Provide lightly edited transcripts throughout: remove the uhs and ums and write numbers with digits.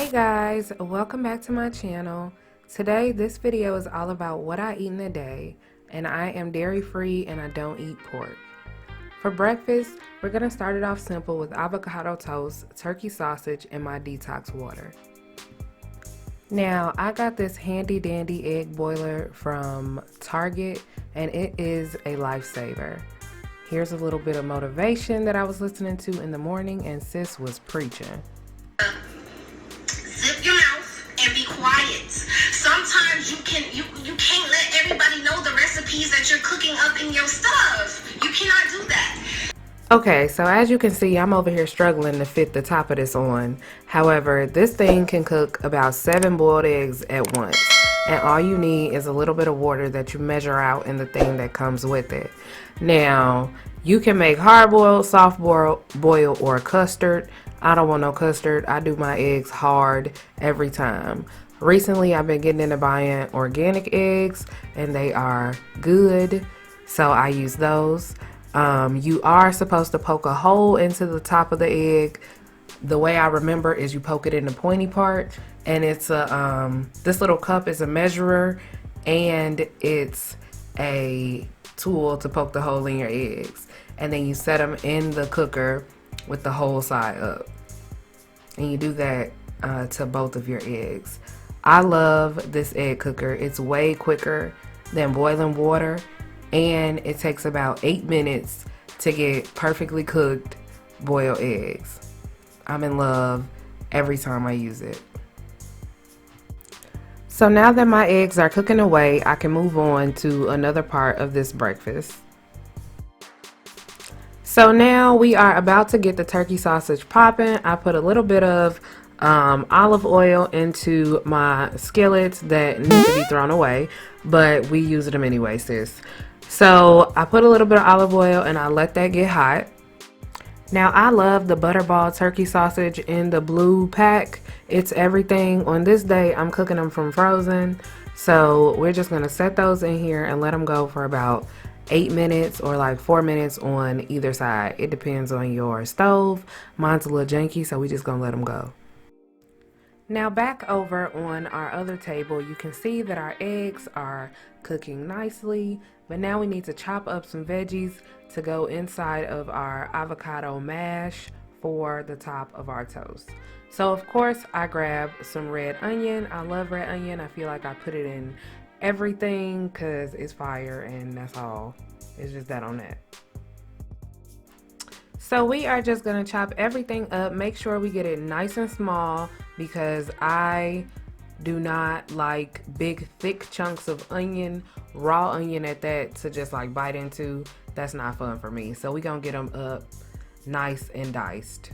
Hey guys, welcome back to my channel. Today this video is all about what I eat in a day, and I am dairy free and I don't eat pork. For breakfast, we're going to start it off simple with avocado toast, turkey sausage, and my detox water. Now I got this handy dandy egg boiler from Target and it is a lifesaver. Here's a little bit of motivation that I was listening to in the morning and sis was preaching. Zip your mouth and be quiet. Sometimes you can't let everybody know the recipes that you're cooking up in your stuff. You cannot do that. Okay, so as you can see, I'm over here struggling to fit the top of this on. However, this thing can cook about 7 boiled eggs at once. And all you need is a little bit of water that you measure out in the thing that comes with it. Now, you can make hard boiled, soft boil, or custard. I don't want no custard. I do my eggs hard every time. Recently, I've been getting into buying organic eggs and they are good. So I use those. You are supposed to poke a hole into the top of the egg. The way I remember is you poke it in the pointy part, and it's this little cup is a measurer and it's a tool to poke the hole in your eggs, and then you set them in the cooker with the whole side up, and you do that to both of your eggs. I love this egg cooker. It's way quicker than boiling water, and it takes about 8 minutes to get perfectly cooked boiled eggs. I'm in love every time I use it. So now that my eggs are cooking away, I can move on to another part of this breakfast. So now we are about to get the turkey sausage popping. I put a little bit of olive oil into my skillets that need to be thrown away, but we use them anyway, sis. So I put a little bit of olive oil and I let that get hot. Now I love the butterball turkey sausage in the blue pack. It's everything. On this day I'm cooking them from frozen, so we're just gonna set those in here and let them go for about 8 minutes or like 4 minutes on either side. It depends on your stove. Mine's a little janky, so we just gonna let them go. Now back over on our other table, you can see that our eggs are cooking nicely, but now we need to chop up some veggies to go inside of our avocado mash for the top of our toast. So of course I grabbed some red onion. I love red onion. I feel like I put it in everything because it's fire, and that's all. It's just that on that. So we are just going to chop everything up. Make sure we get it nice and small because I do not like big thick chunks of onion, raw onion at that, to just like bite into. That's not fun for me. So we're going to get them up nice and diced.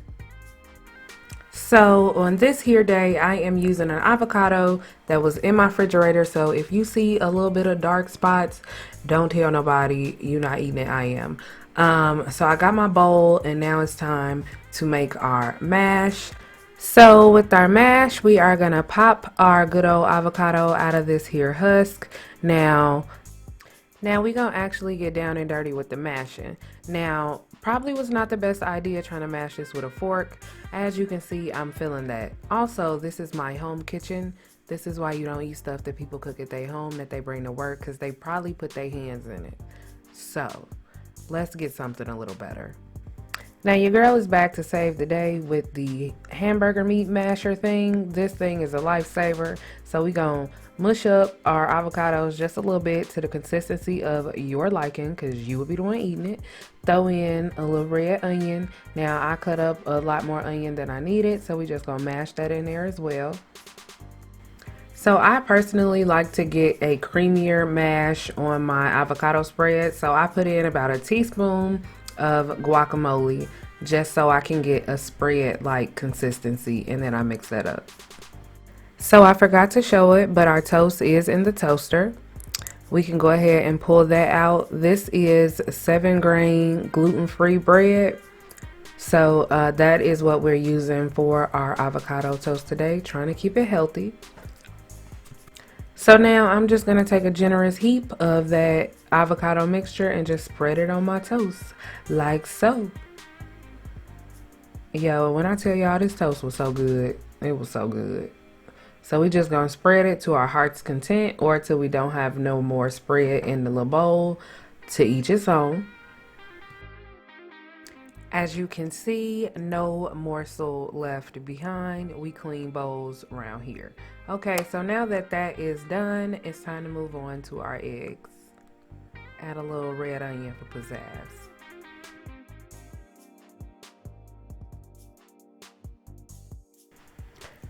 So on this here day, I am using an avocado that was in my refrigerator. So if you see a little bit of dark spots, don't tell nobody you're not eating it. I am. So I got my bowl and now it's time to make our mash. So with our mash, we are gonna pop our good old avocado out of this here husk. Now we gonna actually get down and dirty with the mashing. Now, probably was not the best idea trying to mash this with a fork. As you can see, I'm feeling that. Also, this is my home kitchen. This is why you don't eat stuff that people cook at their home that they bring to work, because they probably put their hands in it. So let's get something a little better. Now your girl is back to save the day with the hamburger meat masher thing. This thing is a lifesaver. So we gonna mush up our avocados just a little bit to the consistency of your liking, because you will be the one eating it. Throw in a little red onion. Now I cut up a lot more onion than I needed, so we just gonna mash that in there as well. So I personally like to get a creamier mash on my avocado spread. So I put in about a teaspoon of guacamole just so I can get a spread like consistency, and then I mix that up. So I forgot to show it, but our toast is in the toaster. We can go ahead and pull that out. This is 7-grain gluten-free bread. So that is what we're using for our avocado toast today, trying to keep it healthy. So now I'm just going to take a generous heap of that avocado mixture and just spread it on my toast like so. Yo, when I tell y'all this toast was so good, It was so good. So we just gonna spread it to our heart's content or till we don't have no more spread in the little bowl. To each its own. As you can see, no morsel left behind. We clean bowls around here. Okay, so now that that is done, it's time to move on to our eggs. Add a little red onion for pizzazz.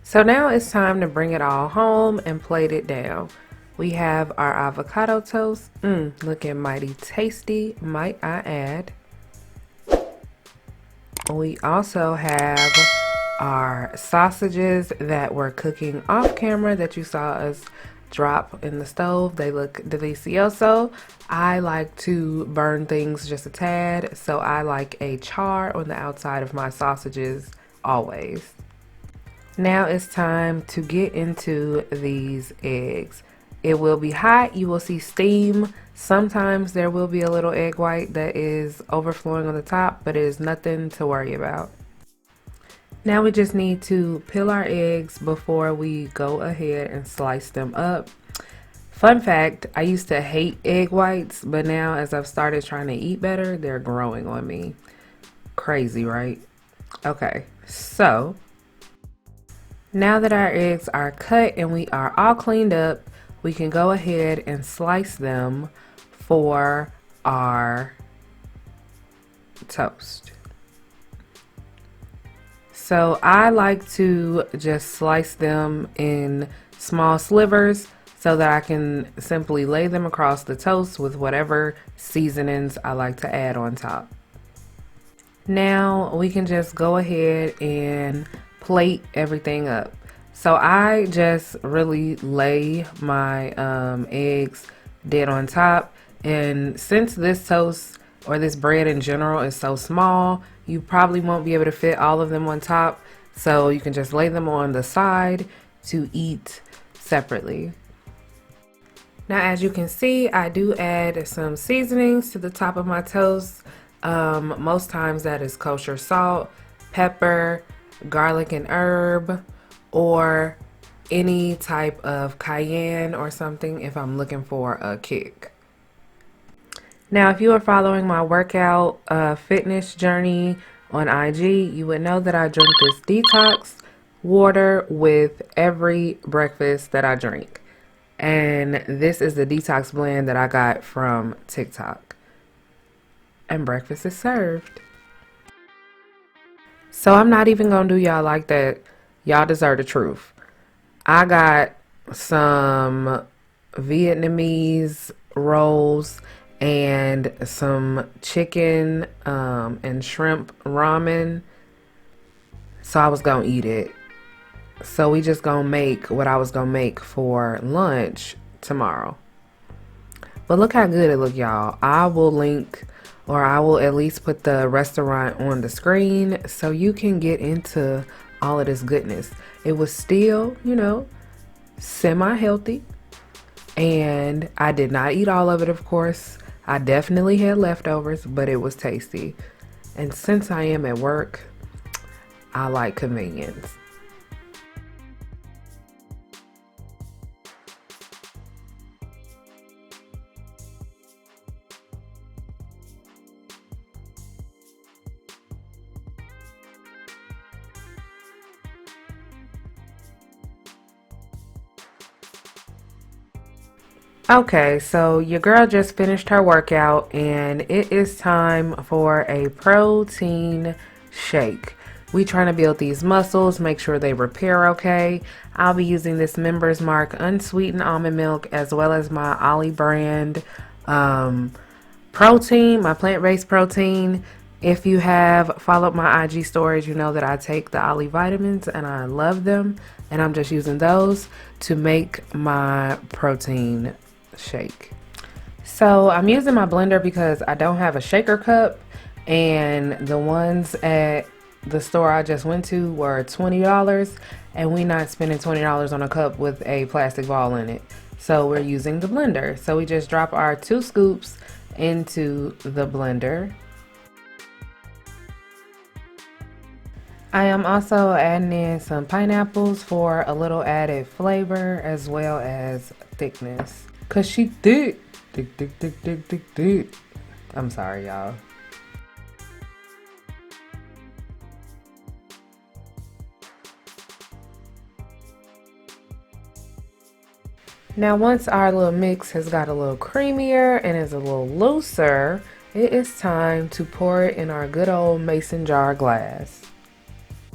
So now it's time to bring it all home and plate it down. We have our avocado toast, looking mighty tasty, might I add. We also have our sausages that were cooking off camera that you saw us drop in the stove. They look delicioso. I like to burn things just a tad, so I like a char on the outside of my sausages always. Now it's time to get into these eggs. It will be hot. You will see steam. Sometimes there will be a little egg white that is overflowing on the top, but it is nothing to worry about. Now we just need to peel our eggs before we go ahead and slice them up. Fun fact, I used to hate egg whites, but now as I've started trying to eat better, they're growing on me. Crazy, right? Okay, so now that our eggs are cut and we are all cleaned up, we can go ahead and slice them for our toast. So I like to just slice them in small slivers so that I can simply lay them across the toast with whatever seasonings I like to add on top. Now we can just go ahead and plate everything up. So I just really lay my eggs dead on top, and since this toast or this bread in general is so small, you probably won't be able to fit all of them on top, so you can just lay them on the side to eat separately. Now as you can see, I do add some seasonings to the top of my toast. Most times that is kosher salt, pepper, garlic and herb, or any type of cayenne or something if I'm looking for a kick. Now, if you are following my workout fitness journey on IG, you would know that I drink this detox water with every breakfast that I drink. And this is the detox blend that I got from TikTok. And breakfast is served. So I'm not even gonna do y'all like that. Y'all deserve the truth. I got some Vietnamese rolls and some chicken and shrimp ramen. So I was gonna eat it. So we just gonna make what I was gonna make for lunch tomorrow. But look how good it look, y'all. I will link, or I will at least put the restaurant on the screen so you can get into all of this goodness. It was still, you know, semi-healthy, and I did not eat all of it, of course. I definitely had leftovers, but it was tasty. And since I am at work, I like convenience. Okay, so your girl just finished her workout and it is time for a protein shake. We trying to build these muscles, make sure they repair okay. I'll be using this Members Mark unsweetened almond milk as well as my Ollie brand protein, my plant-based protein. If you have followed my IG stories, you know that I take the Ollie vitamins and I love them. And I'm just using those to make my protein shake. So I'm using my blender because I don't have a shaker cup, and the ones at the store I just went to were $20, and we not spending $20 on a cup with a plastic ball in it. So we're using the blender. So we just drop our 2 scoops into the blender. I am also adding in some pineapples for a little added flavor as well as thickness. Cause she thick, thick, thick, thick, thick, thick, thick. I'm sorry, y'all. Now, once our little mix has got a little creamier and is a little looser, it is time to pour it in our good old mason jar glass.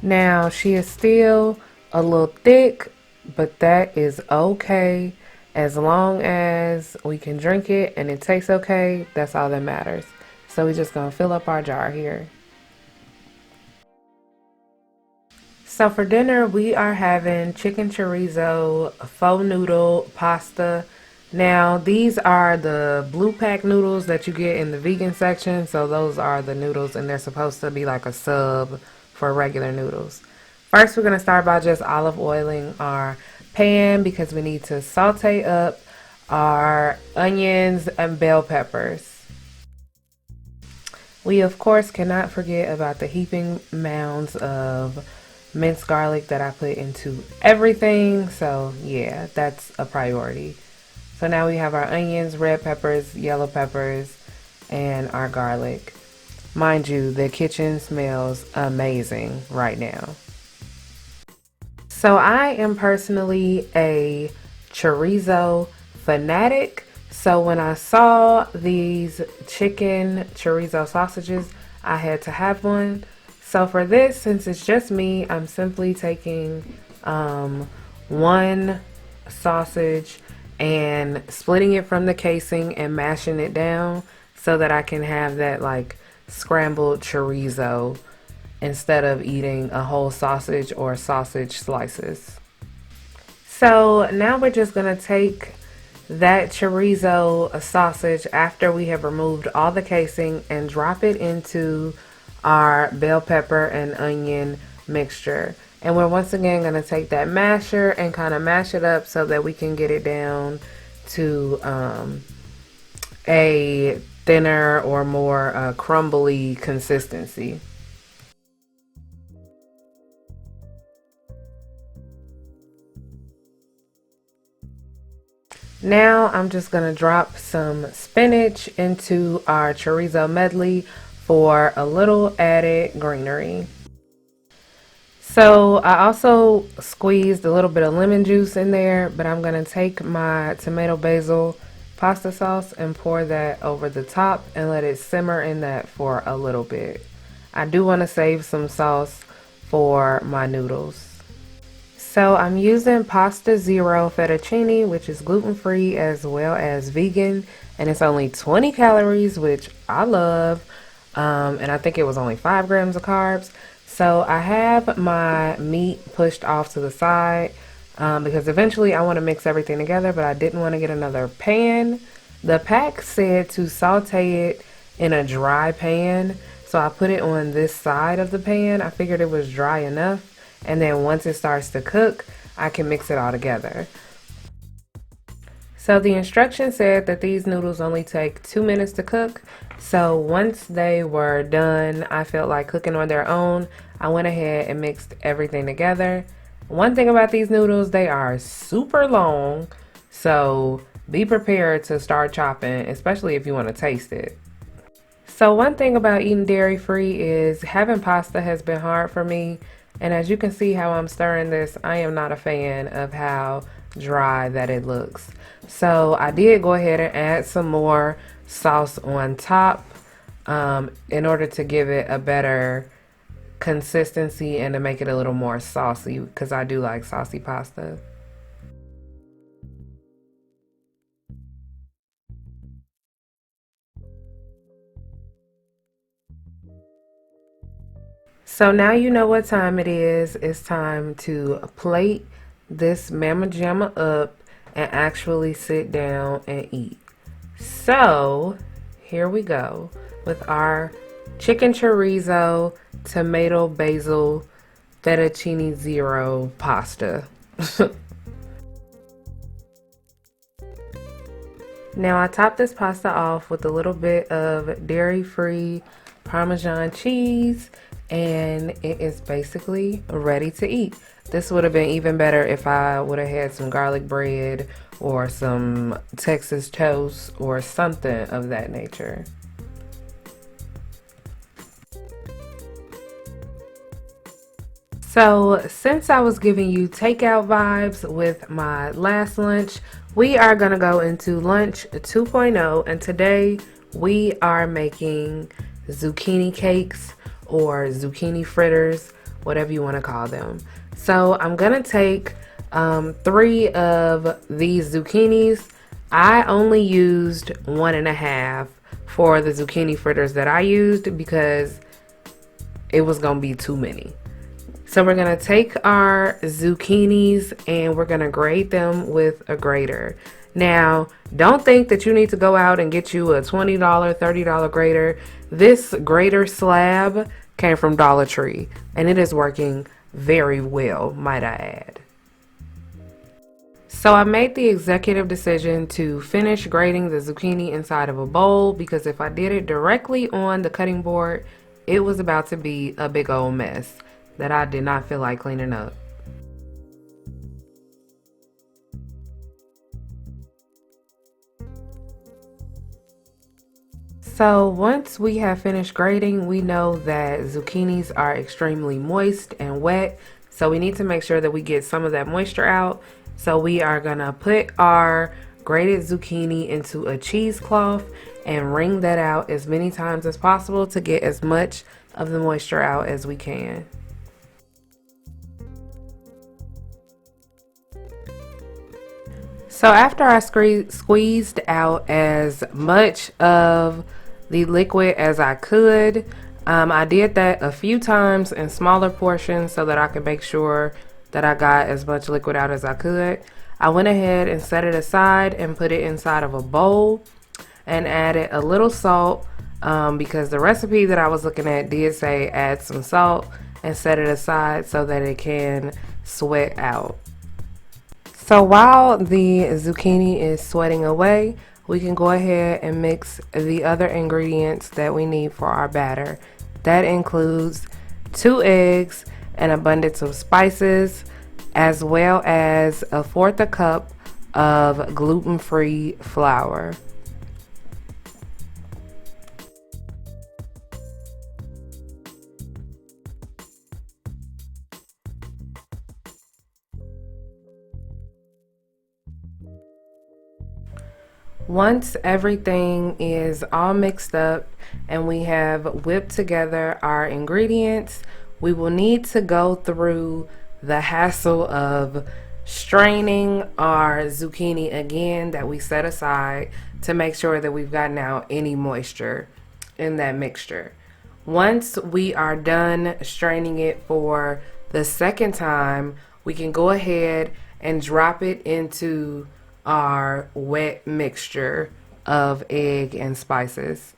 Now, she is still a little thick, but that is okay. As long as we can drink it and it tastes okay, that's all that matters. So we're just gonna fill up our jar here. So for dinner, we are having chicken chorizo, faux noodle, pasta. Now, these are the blue pack noodles that you get in the vegan section. So those are the noodles, and they're supposed to be like a sub for regular noodles. First, we're going to start by just olive oiling our pan because we need to saute up our onions and bell peppers. We, of course, cannot forget about the heaping mounds of minced garlic that I put into everything. So, yeah, that's a priority. So now we have our onions, red peppers, yellow peppers, and our garlic. Mind you, the kitchen smells amazing right now. So I am personally a chorizo fanatic. So when I saw these chicken chorizo sausages, I had to have one. So for this, since it's just me, I'm simply taking one sausage and splitting it from the casing and mashing it down so that I can have that like scrambled chorizo instead of eating a whole sausage or sausage slices. So now we're just going to take that chorizo sausage after we have removed all the casing and drop it into our bell pepper and onion mixture. And we're once again going to take that masher and kind of mash it up so that we can get it down to a thinner or more crumbly consistency. Now I'm just going to drop some spinach into our chorizo medley for a little added greenery. So I also squeezed a little bit of lemon juice in there, but I'm going to take my tomato basil pasta sauce and pour that over the top and let it simmer in that for a little bit. I do want to save some sauce for my noodles. So I'm using Pasta Zero fettuccine, which is gluten-free as well as vegan, and it's only 20 calories, which I love, and I think it was only 5 grams of carbs. So I have my meat pushed off to the side because eventually I want to mix everything together, but I didn't want to get another pan. The pack said to saute it in a dry pan, so I put it on this side of the pan. I figured it was dry enough. And then once it starts to cook, I can mix it all together. So the instructions said that these noodles only take 2 minutes to cook. So once they were done, I felt like cooking on their own. I went ahead and mixed everything together. One thing about these noodles, they are super long. So be prepared to start chopping, especially if you want to taste it. So one thing about eating dairy free is having pasta has been hard for me. And as you can see how I'm stirring this, I am not a fan of how dry that it looks. So I did go ahead and add some more sauce on top in order to give it a better consistency and to make it a little more saucy because I do like saucy pasta. So now you know what time it is. It's time to plate this mama jamma up and actually sit down and eat. So here we go with our chicken chorizo, tomato basil, fettuccine zero pasta. Now I top this pasta off with a little bit of dairy-free Parmesan cheese and it is basically ready to eat. This would have been even better if I would have had some garlic bread or some Texas toast or something of that nature. So, since I was giving you takeout vibes with my last lunch, we are going to go into lunch 2.0, and today we are making zucchini cakes or zucchini fritters, whatever you want to call them. So, I'm going to take three of these zucchinis. I only used 1.5 for the zucchini fritters that I used because it was going to be too many. So we're going to take our zucchinis and we're going to grate them with a grater. Now, don't think that you need to go out and get you a $20, $30 grater. This grater slab came from Dollar Tree and it is working very well, might I add. So I made the executive decision to finish grating the zucchini inside of a bowl because if I did it directly on the cutting board, it was about to be a big old mess that I did not feel like cleaning up. So once we have finished grating, we know that zucchinis are extremely moist and wet. So we need to make sure that we get some of that moisture out. So we are gonna put our grated zucchini into a cheesecloth and wring that out as many times as possible to get as much of the moisture out as we can. So after I squeezed out as much of the liquid as I could, I did that a few times in smaller portions so that I could make sure that I got as much liquid out as I could. I went ahead and set it aside and put it inside of a bowl and added a little salt because the recipe that I was looking at did say add some salt and set it aside so that it can sweat out. So while the zucchini is sweating away, we can go ahead and mix the other ingredients that we need for our batter. That includes 2 eggs, an abundance of spices, as well as 1/4 cup of gluten-free flour. Once everything is all mixed up and we have whipped together our ingredients, we will need to go through the hassle of straining our zucchini again that we set aside to make sure that we've gotten out any moisture in that mixture. Once we are done straining it for the second time, we can go ahead and drop it into our wet mixture of egg and spices.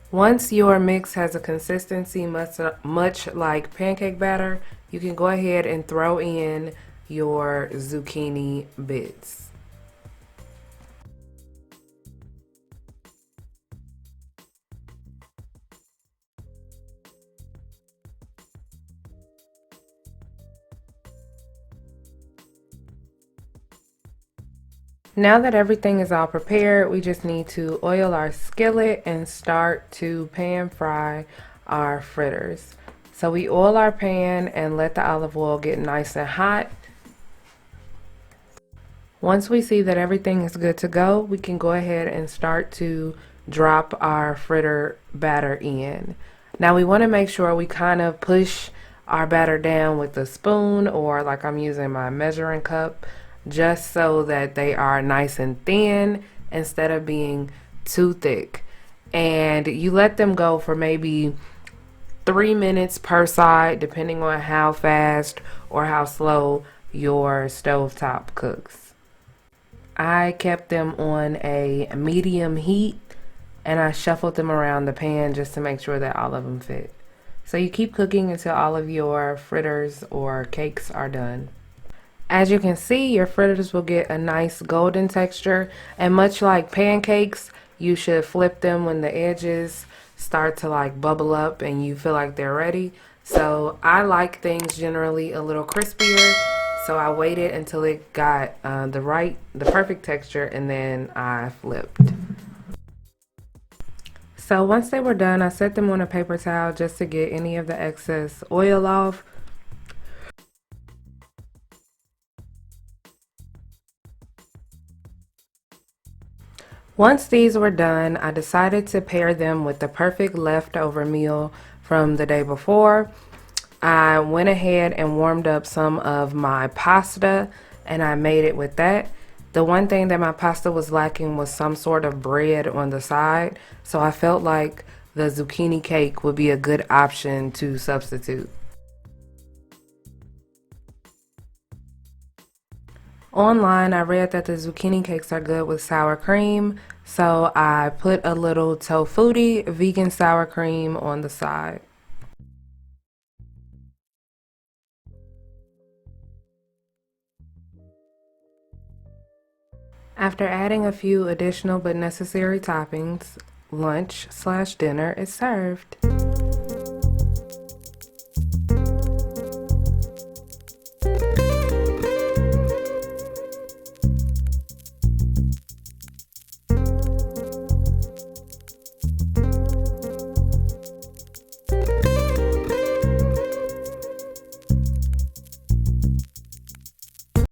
Once your mix has a consistency much like pancake batter, you can go ahead and throw in your zucchini bits. Now that everything is all prepared, we just need to oil our skillet and start to pan fry our fritters. So we oil our pan and let the olive oil get nice and hot. Once we see that everything is good to go, we can go ahead and start to drop our fritter batter in. Now we want to make sure we kind of push our batter down with a spoon, or like I'm using my measuring cup, just so that they are nice and thin instead of being too thick. And you let them go for maybe 3 minutes per side, depending on how fast or how slow your stovetop cooks. I kept them on a medium heat and I shuffled them around the pan just to make sure that all of them fit. So you keep cooking until all of your fritters or cakes are done. As you can see, your fritters will get a nice golden texture, and much like pancakes, you should flip them when the edges start to like bubble up and you feel like they're ready. So I like things generally a little crispier, so I waited until it got the perfect texture, and then I flipped. So once they were done, I set them on a paper towel just to get any of the excess oil off. Once these were done, I decided to pair them with the perfect leftover meal from the day before. I went ahead and warmed up some of my pasta and I made it with that. The one thing that my pasta was lacking was some sort of bread on the side, so I felt like the zucchini cake would be a good option to substitute. Online, I read that the zucchini cakes are good with sour cream, so I put a little tofutti vegan sour cream on the side. After adding a few additional but necessary toppings, lunch/dinner is served.